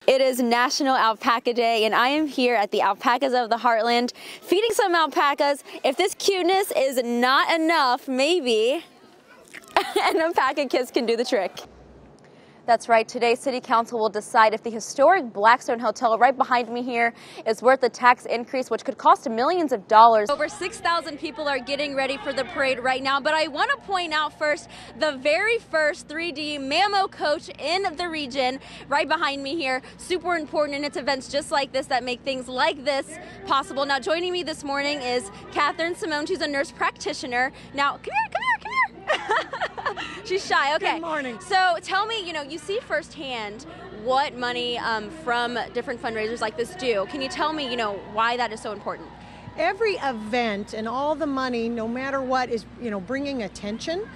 It is National Alpaca Day, and I am here at the Alpacas of the Heartland feeding some alpacas. If this cuteness is not enough, maybe an alpaca kiss can do the trick. That's right, today City Council will decide if the historic Blackstone Hotel right behind me here is worth the tax increase, which could cost millions of dollars. Over 6,000 people are getting ready for the parade right now, but I want to point out first the very first 3D Mammo coach in the region right behind me here. Super important, and it's events just like this that make things like this possible. Now joining me this morning is Simone. She's a nurse practitioner. Now, come here. She's shy, okay. Good morning. So tell me, you see firsthand what money from different fundraisers like this do. Can you tell me, why that is so important? Every event and all the money, no matter what, is, bringing attention.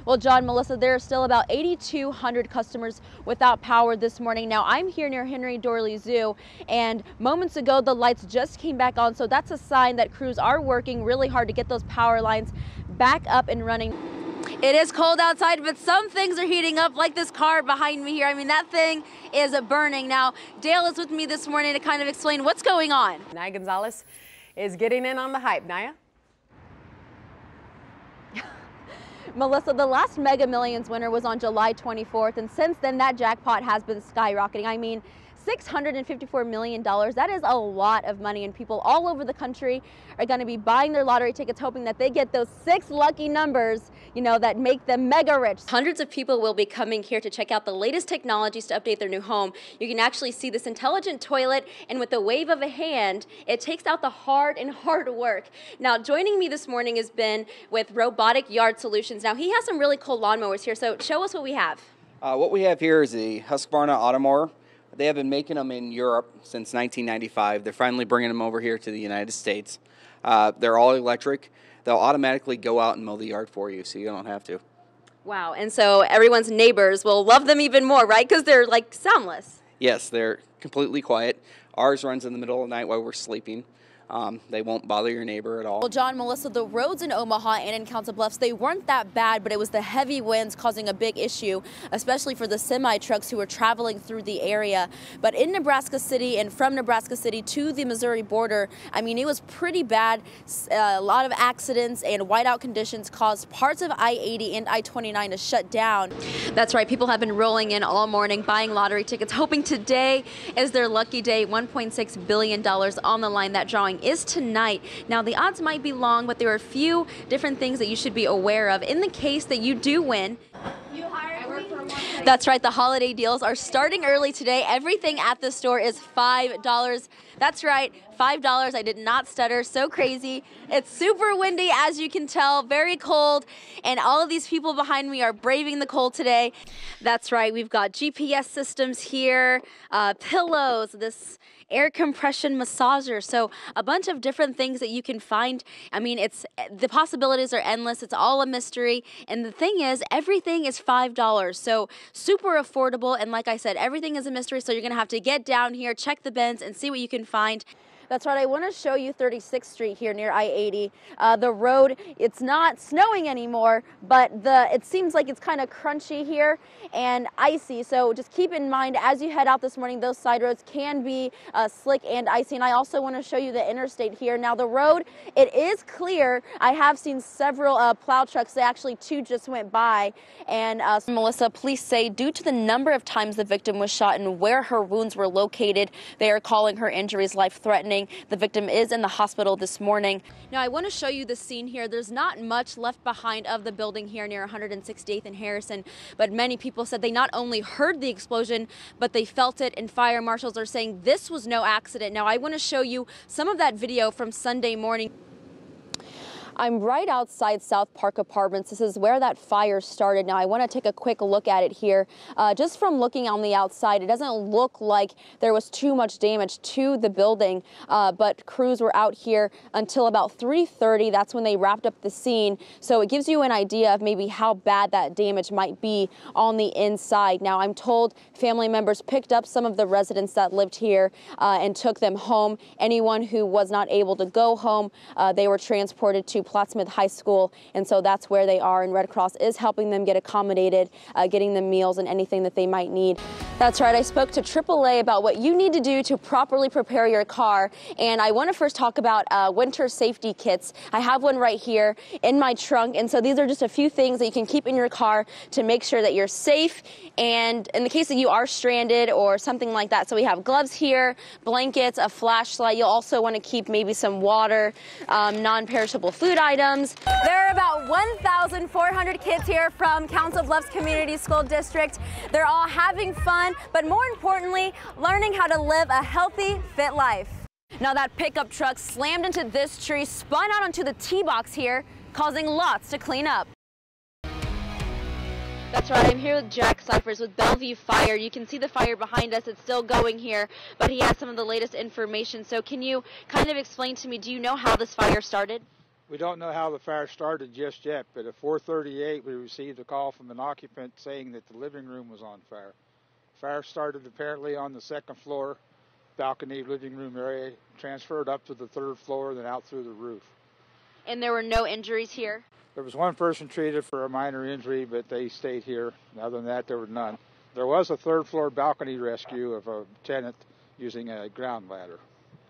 Well, John, Melissa, there are still about 8,200 customers without power this morning. Now, I'm here near Henry Dorley Zoo, and moments ago, the lights just came back on, so that's a sign that crews are working really hard to get those power lines back up and running. It is cold outside, but some things are heating up, like this car behind me here. I mean, that thing is burning. Now, Dale is with me this morning to kind of explain what's going on. Niyah Gonzalez is getting in on the hype. Niyah? Melissa, the last Mega Millions winner was on July 24th, and since then that jackpot has been skyrocketing. I mean, $654 million, that is a lot of money, and people all over the country are going to be buying their lottery tickets hoping that they get those 6 lucky numbers, that make them mega rich. Hundreds of people will be coming here to check out the latest technologies to update their new home. You can actually see this intelligent toilet, and with the wave of a hand, it takes out the hard work. Now, joining me this morning has been with Robotic Yard Solutions. Now, he has some really cool lawnmowers here, so show us what we have. What we have here is the Husqvarna Automower. They have been making them in Europe since 1995. They're finally bringing them over here to the United States. They're all electric. They'll automatically go out and mow the yard for you, so you don't have to. Wow, and so everyone's neighbors will love them even more, right? Because they're like soundless. Yes, they're completely quiet. Ours runs in the middle of the night while we're sleeping. They won't bother your neighbor at all. Well, John, Melissa, the roads in Omaha and in Council Bluffs, they weren't that bad, but it was the heavy winds causing a big issue, especially for the semi-trucks who were traveling through the area. But in Nebraska City and from Nebraska City to the Missouri border, I mean, it was pretty bad. A lot of accidents and whiteout conditions caused parts of I-80 and I-29 to shut down. That's right. People have been rolling in all morning, buying lottery tickets, hoping today is their lucky day. $1.6 billion on the line. That drawing is tonight. Now, the odds might be long, but there are a few different things that you should be aware of in the case that you do win. That's right, the holiday deals are starting early today. Everything at the store is $5. That's right, $5. I did not stutter, so crazy. It's super windy, as you can tell, very cold, and all of these people behind me are braving the cold today. That's right, we've got GPS systems here, pillows, this air compression massager, so a bunch of different things that you can find. I mean, the possibilities are endless. It's all a mystery, and the thing is, everything is $5, so super affordable. And like I said, everything is a mystery, so you're gonna have to get down here, check the bins, and see what you can find. That's right, I want to show you 36th Street here near I-80. The road, it's not snowing anymore, but it seems like it's kind of crunchy here and icy. So just keep in mind as you head out this morning, those side roads can be slick and icy. And I also want to show you the interstate here. Now the road, it is clear. I have seen several plow trucks. Actually, 2 just went by. And Melissa, police say due to the number of times the victim was shot and where her wounds were located, they are calling her injuries life-threatening. The victim is in the hospital this morning. Now, I want to show you the scene here. There's not much left behind of the building here near 168th and Harrison, but many people said they not only heard the explosion, but they felt it, and fire marshals are saying this was no accident. Now, I want to show you some of that video from Sunday morning. I'm right outside South Park Apartments. This is where that fire started. Now, I want to take a quick look at it here. Just from looking on the outside, it doesn't look like there was too much damage to the building, but crews were out here until about 3:30. That's when they wrapped up the scene. So it gives you an idea of maybe how bad that damage might be on the inside. Now, I'm told family members picked up some of the residents that lived here and took them home. Anyone who was not able to go home, they were transported to to Plattsmouth High School, and so that's where they are, and Red Cross is helping them get accommodated, getting them meals and anything that they might need. That's right, I spoke to AAA about what you need to do to properly prepare your car, and I want to first talk about winter safety kits. I have one right here in my trunk, and so these are just a few things that you can keep in your car to make sure that you're safe, and in the case that you are stranded or something like that. So we have gloves here, blankets, a flashlight. You'll also want to keep maybe some water, non-perishable food items. There are about 1,400 kids here from Council Bluffs Community School District. They're all having fun, but more importantly, learning how to live a healthy, fit life. Now that pickup truck slammed into this tree, spun out onto the T-box here, causing lots to clean up. That's right, I'm here with Jack Cyphers with Bellevue Fire. You can see the fire behind us. It's still going here, but he has some of the latest information. So can you kind of explain to me, do you know how this fire started? We don't know how the fire started just yet, but at 4:38 we received a call from an occupant saying that the living room was on fire. Fire started apparently on the second floor, balcony living room area, transferred up to the third floor, then out through the roof. And there were no injuries here? There was one person treated for a minor injury, but they stayed here. Other than that, there were none. There was a third floor balcony rescue of a tenant using a ground ladder.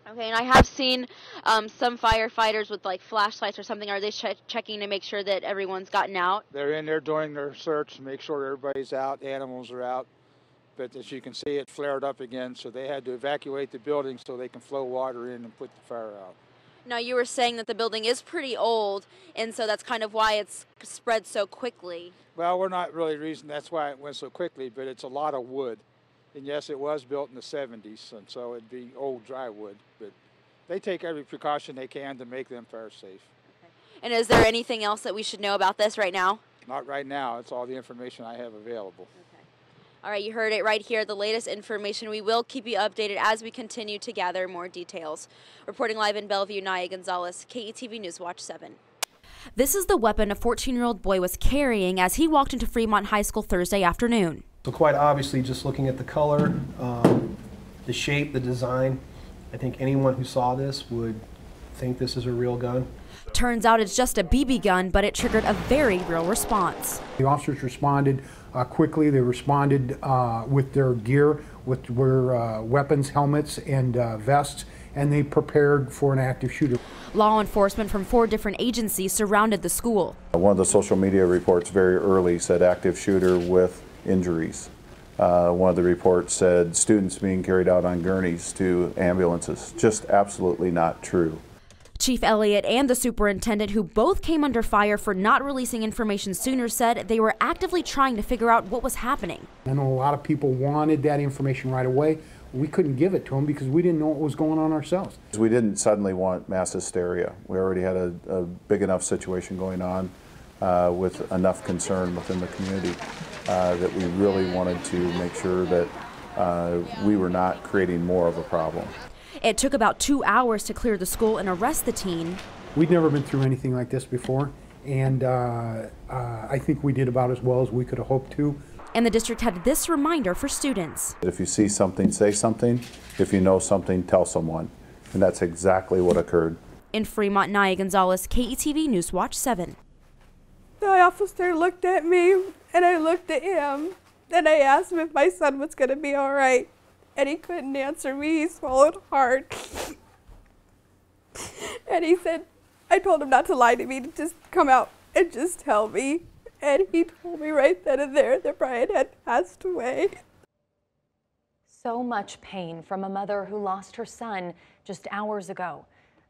Okay, and I have seen some firefighters with like flashlights or something. Are they checking to make sure that everyone's gotten out? They're in there doing their search to make sure everybody's out, animals are out. But as you can see, it flared up again, so they had to evacuate the building so they can flow water in and put the fire out. Now, you were saying that the building is pretty old, and so that's kind of why it's spread so quickly. Well, we're not really reason that's why it went so quickly, but it's a lot of wood. And yes, it was built in the 70s, and so it'd be old dry wood. But they take every precaution they can to make them fire safe. Okay. And is there anything else that we should know about this right now? Not right now. It's all the information I have available. Okay. All right, you heard it right here, the latest information. We will keep you updated as we continue to gather more details. Reporting live in Bellevue, Niyah Gonzalez, KETV News Watch 7. This is the weapon a 14-year-old boy was carrying as he walked into Fremont High School Thursday afternoon. So quite obviously, just looking at the color, the shape, the design, I think anyone who saw this would think this is a real gun. Turns out it's just a BB gun, but it triggered a very real response. The officers responded quickly. They responded with their gear, with their weapons, helmets, and vests, and they prepared for an active shooter. Law enforcement from 4 different agencies surrounded the school. One of the social media reports very early said active shooter with injuries. One of the reports said students being carried out on gurneys to ambulances. Just absolutely not true. Chief Elliott and the superintendent, who both came under fire for not releasing information sooner, said they were actively trying to figure out what was happening. I know a lot of people wanted that information right away. We couldn't give it to them because we didn't know what was going on ourselves. We didn't suddenly want mass hysteria. We already had a big enough situation going on with enough concern within the community that we really wanted to make sure that we were not creating more of a problem. It took about 2 hours to clear the school and arrest the teen. We'd never been through anything like this before, and I think we did about as well as we could have hoped to. And the district had this reminder for students. If you see something, say something. If you know something, tell someone. And that's exactly what occurred. In Fremont, Niyah Gonzalez, KETV News Watch 7. The officer looked at me, and I looked at him, and I asked him if my son was going to be all right. And he couldn't answer me. He swallowed hard. And he said, I told him not to lie to me, to just come out and just tell me. And he told me right then and there that Brian had passed away. So much pain from a mother who lost her son just hours ago.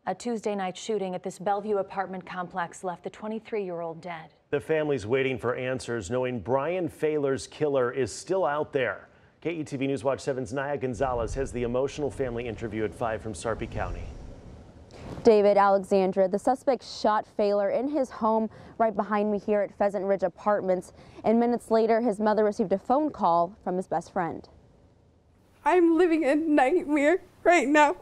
A Tuesday night shooting at this Bellevue apartment complex left the 23-year-old dead. The family's waiting for answers, knowing Brian Fayler's killer is still out there. KETV News Watch 7's Niyah Gonzalez has the emotional family interview at 5 from Sarpy County. David, Alexandra, the suspect shot Fayler in his home right behind me here at Pheasant Ridge Apartments. And minutes later, his mother received a phone call from his best friend. I'm living a nightmare right now.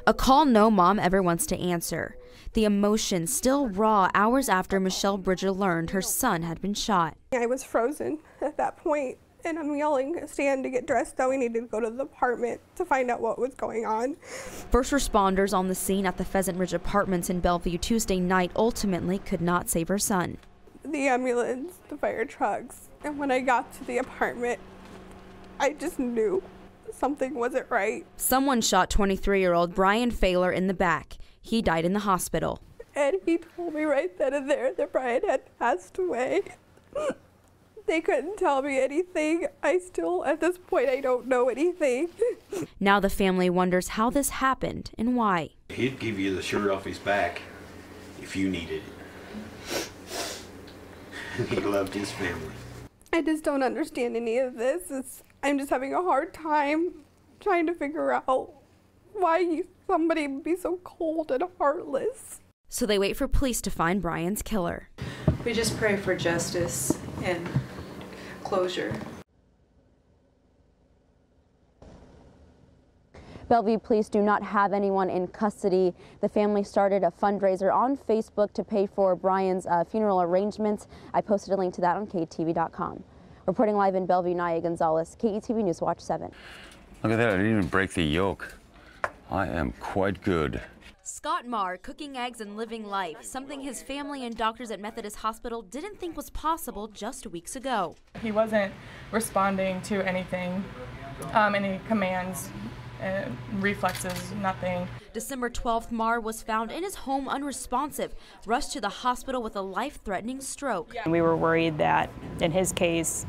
A call no mom ever wants to answer. The emotion still raw hours after Michelle Bridger learned her son had been shot. I was frozen at that point. and I'm yelling, Stan, to get dressed, that we needed to go to the apartment to find out what was going on. First responders on the scene at the Pheasant Ridge Apartments in Bellevue Tuesday night ultimately could not save her son. The ambulance, the fire trucks, and when I got to the apartment, I just knew something wasn't right. Someone shot 23-year-old Brian Failer in the back. He died in the hospital. And he told me right then and there that Brian had passed away. They couldn't tell me anything. I still, at this point, I don't know anything. Now the family wonders how this happened and why. He'd give you the shirt off his back if you needed it. He loved his family. I just don't understand any of this. I'm just having a hard time trying to figure out why somebody would be so cold and heartless. So they wait for police to find Brian's killer. We just pray for justice and closure. Bellevue police do not have anyone in custody. The family started a fundraiser on Facebook to pay for Brian's funeral arrangements. I posted a link to that on KETV.com. Reporting live in Bellevue, Niyah Gonzalez, KETV News Watch 7. Look at that, I didn't even break the yolk. I am quite good. Scott Marr cooking eggs and living life, something his family and doctors at Methodist Hospital didn't think was possible just weeks ago. He wasn't responding to anything, any commands, reflexes, nothing. December 12th, Marr was found in his home unresponsive, rushed to the hospital with a life-threatening stroke. We were worried that in his case,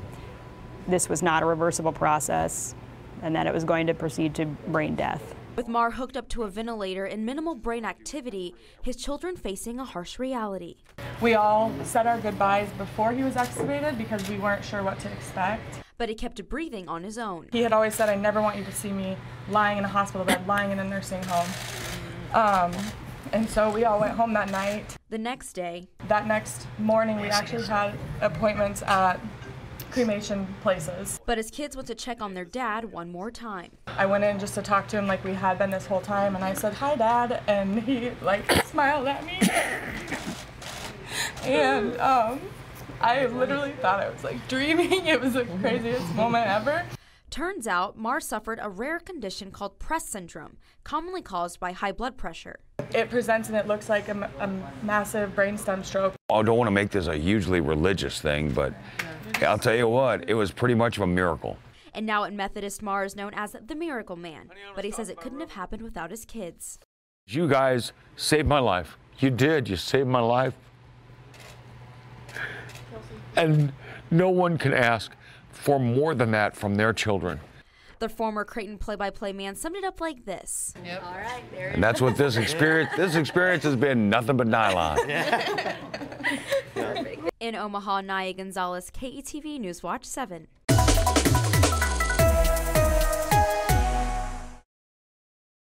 this was not a reversible process and that it was going to proceed to brain death. With Marr hooked up to a ventilator and minimal brain activity, his children facing a harsh reality. We all said our goodbyes before he was extubated because we weren't sure what to expect. But he kept breathing on his own. He had always said, I never want you to see me lying in a hospital bed, lying in a nursing home. And so we all went home that night. The next day. That next morning, we actually had appointments at cremation places. But his kids went to check on their dad one more time. I went in just to talk to him like we had been this whole time, and I said, hi, Dad, and he smiled at me. And I literally thought I was dreaming. It was the craziest moment ever. Turns out Marr suffered a rare condition called Press syndrome, commonly caused by high blood pressure. It presents and it looks like a massive brainstem stroke. I don't want to make this a hugely religious thing, but I'll tell you what, it was pretty much of a miracle. And now at Methodist, Marr is known as the Miracle Man, but he says it couldn't have happened without his kids. You guys saved my life. You did. You saved my life. And no one can ask for more than that from their children. The former Creighton play-by-play man summed it up like this. Yep. All right, there. And that's what this experience has been, nothing but nylon. In Omaha, Niyah Gonzalez, KETV News Watch 7.